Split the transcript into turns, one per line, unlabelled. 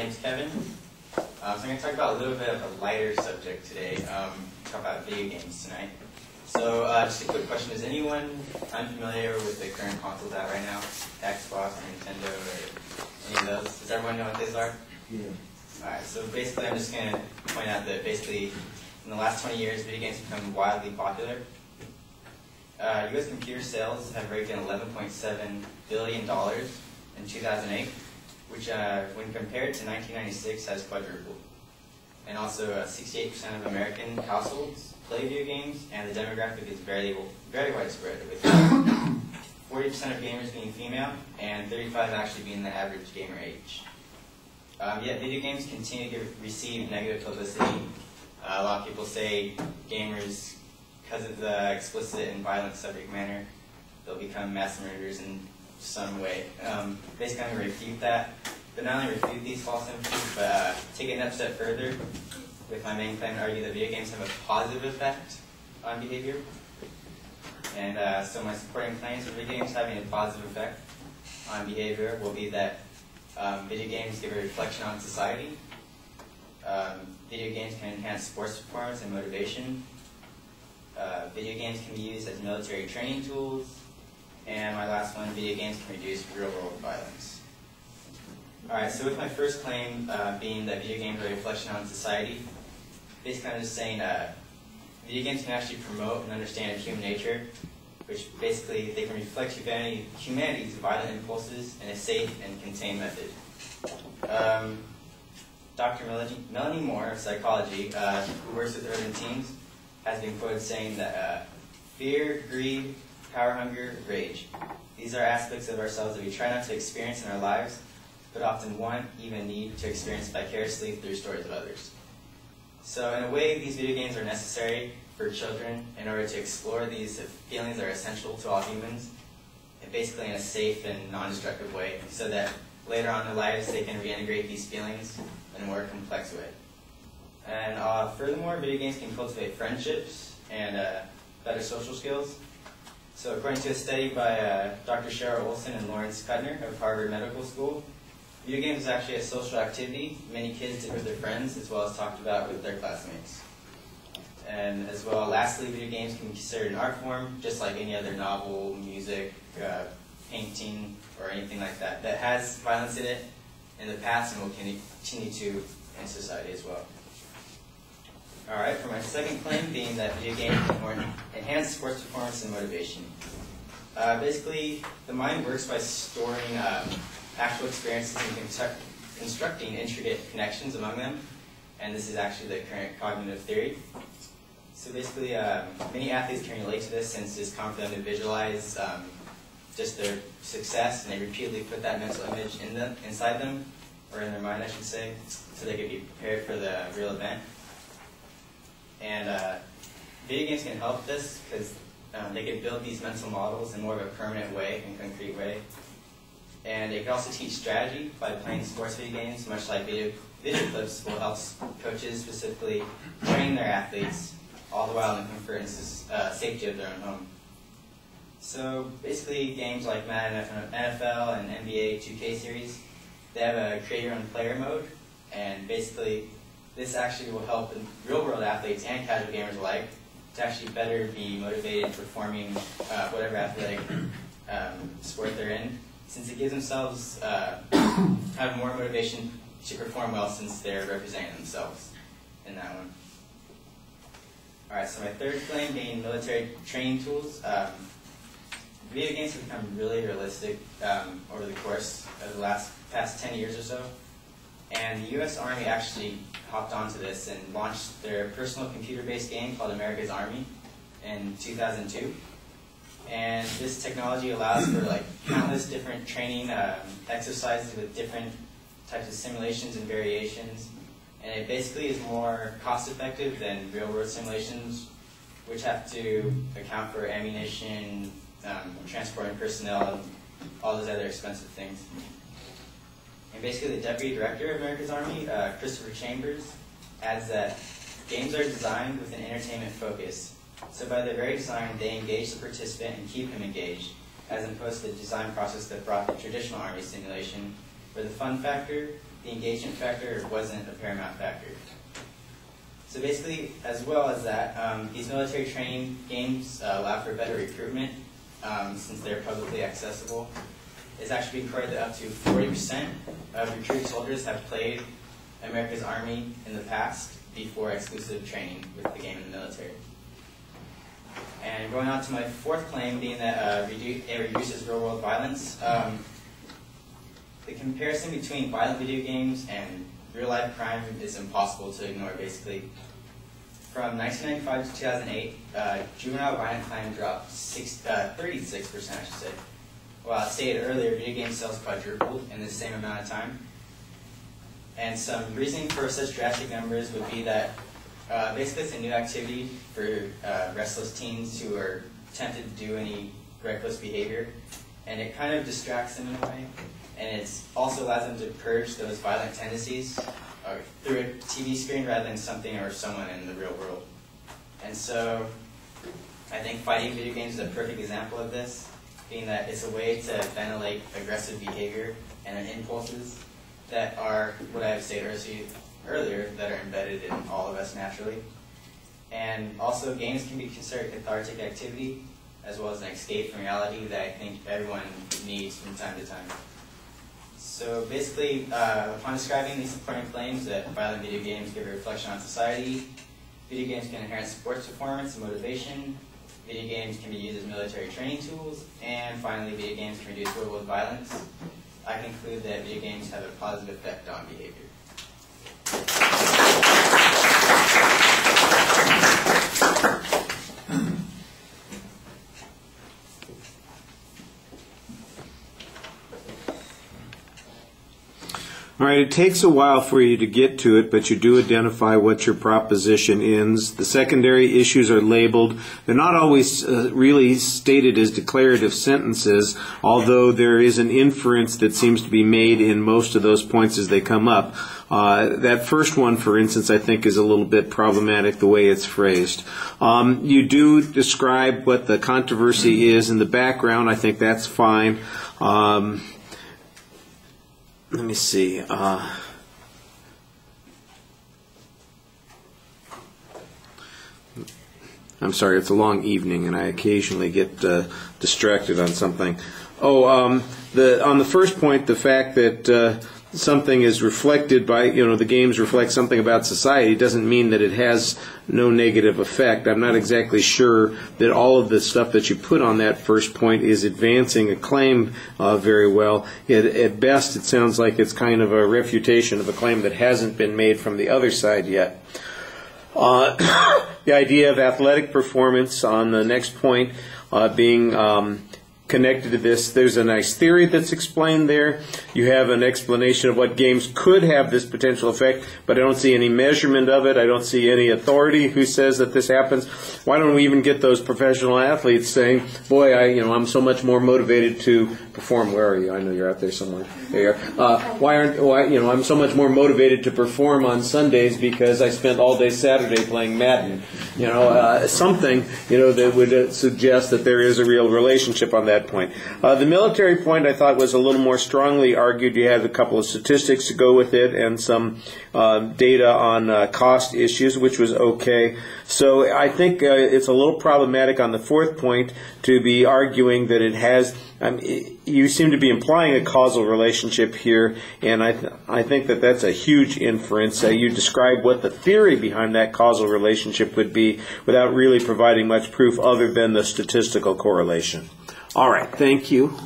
name's Kevin. So I'm going to talk about a little bit of a lighter subject today. Talk about video games tonight. So just a quick question: is anyone unfamiliar with the current consoles out right now? Xbox, Nintendo, or any of those? Does everyone know what these are?
Yeah.
Alright, so basically I'm just going to point out that basically in the last 20 years, video games have become wildly popular. U.S. computer sales have raked in $11.7 billion in 2008, which when compared to 1996 has quadrupled. And also 68% of American households play video games, and the demographic is very widespread, with 40% of gamers being female and 35 actually being the average gamer age. Yet video games continue to receive negative publicity. A lot of people say gamers, because of the explicit and violent subject matter, they'll become mass murderers in some way. Basically, I'm going to refute that. But not only refute these false images, but take it another step further with my main claim to argue that video games have a positive effect on behavior. And so my supporting claims for video games having a positive effect on behavior will be that video games give a reflection on society. Video games can enhance sports performance and motivation. Video games can be used as military training tools. And my last one, video games can reduce real-world violence. Alright, so with my first claim being that video games are a reflection on society, basically I'm just saying video games can actually promote and understand human nature, which basically they can reflect humanity's violent impulses in a safe and contained method. Dr. Melanie Moore of psychology, who works with urban teens, has been quoted saying that fear, greed, power hunger, rage. These are aspects of ourselves that we try not to experience in our lives, but often want, even need to experience vicariously through stories of others. So in a way, these video games are necessary for children in order to explore these feelings that are essential to all humans, and basically in a safe and non-destructive way, so that later on in their lives they can reintegrate these feelings in a more complex way. And furthermore, video games can cultivate friendships and better social skills. So according to a study by Dr. Cheryl Olson and Lawrence Kutner of Harvard Medical School, video games is actually a social activity many kids did with their friends, as well as talked about with their classmates. And as well, lastly, video games can be considered an art form, just like any other novel, music, painting, or anything like that, that has violence in it in the past and will continue to in society as well. Alright, for my second claim being that video games can enhance sports performance and motivation. Basically, the mind works by storing actual experiences and constructing intricate connections among them, and this is actually the current cognitive theory. So basically, many athletes can relate to this since it's common for them to visualize just their success, and they repeatedly put that mental image inside them, or in their mind, I should say, so they could be prepared for the real event. And video games can help this because they can build these mental models in more of a permanent way and concrete way. And it can also teach strategy by playing sports video games, much like video clips will help coaches specifically train their athletes, all the while in the comfort and safety of their own home. So basically, games like Madden NFL and NBA 2K series, they have a create your own player mode, and basically this actually will help real-world athletes and casual gamers alike to actually better be motivated performing whatever athletic sport they're in, since it gives themselves have more motivation to perform well since they're representing themselves in that one. Alright, so my third claim being military training tools. Video games have become really realistic over the course of the past 10 years or so. And the U.S. Army actually hopped onto this and launched their personal computer-based game called America's Army in 2002. And this technology allows for countless different training exercises with different types of simulations and variations. And it basically is more cost-effective than real-world simulations, which have to account for ammunition, transporting personnel, and all those other expensive things. And basically the Deputy Director of America's Army, Christopher Chambers, adds that games are designed with an entertainment focus. So by their very design, they engage the participant and keep him engaged, as opposed to the design process that brought the traditional Army simulation, where the fun factor the engagement factor wasn't a paramount factor. So basically, as well as that, these military training games allow for better recruitment since they're publicly accessible. It's actually been recorded that up to 40% of recruited soldiers have played America's Army in the past before exclusive training with the game in the military. And going on to my fourth claim, being that it reduces real-world violence. The comparison between violent video games and real-life crime is impossible to ignore, basically. From 1995 to 2008, juvenile violent crime dropped 36%, I should say. While I stated earlier, video game sales quadrupled in the same amount of time. And some reasoning for such drastic numbers would be that basically it's a new activity for restless teens who are tempted to do any reckless behavior. And it kind of distracts them in a way. And it also allows them to purge those violent tendencies through a TV screen rather than something or someone in the real world. And so I think fighting video games is a perfect example of this, being that it's a way to ventilate aggressive behavior and impulses that are, what I have stated earlier, that are embedded in all of us naturally. And also games can be considered a cathartic activity as well as an escape from reality that I think everyone needs from time to time. So basically, upon describing these important claims that violent video games give a reflection on society, video games can enhance sports performance and motivation, video games can be used as military training tools, and finally, video games can reduce real-world violence, I conclude that video games have a positive effect on behavior.
All right, it takes a while for you to get to it, but you do identify what your proposition is. The secondary issues are labeled. They're not always really stated as declarative sentences, although there is an inference that seems to be made in most of those points as they come up. That first one, for instance, I think is a little bit problematic the way it's phrased. You do describe what the controversy is in the background. I think that's fine. Let me see. I'm sorry, it's a long evening, and I occasionally get distracted on something. On the first point, the fact that something is reflected by, the games reflect something about society doesn't mean that it has no negative effect. I'm not exactly sure that all of the stuff that you put on that first point is advancing a claim very well. At best, it sounds like it's kind of a refutation of a claim that hasn't been made from the other side yet. The idea of athletic performance on the next point being connected to this, there's a nice theory that's explained there. You have an explanation of what games could have this potential effect, but I don't see any measurement of it. I don't see any authority who says that this happens. Why don't we even get those professional athletes saying, boy, I'm so much more motivated to perform. Where are you? I know you're out there somewhere. There you are. I'm so much more motivated to perform on Sundays because I spent all day Saturday playing Madden. Something, that would suggest that there is a real relationship on that point. The military point I thought was a little more strongly argued. You had a couple of statistics to go with it and some data on cost issues, which was okay. So I think it's a little problematic on the fourth point to be arguing that it has, you seem to be implying a causal relationship here, and I think that that's a huge inference. You describe what the theory behind that causal relationship would be without really providing much proof other than the statistical correlation. All right, thank you.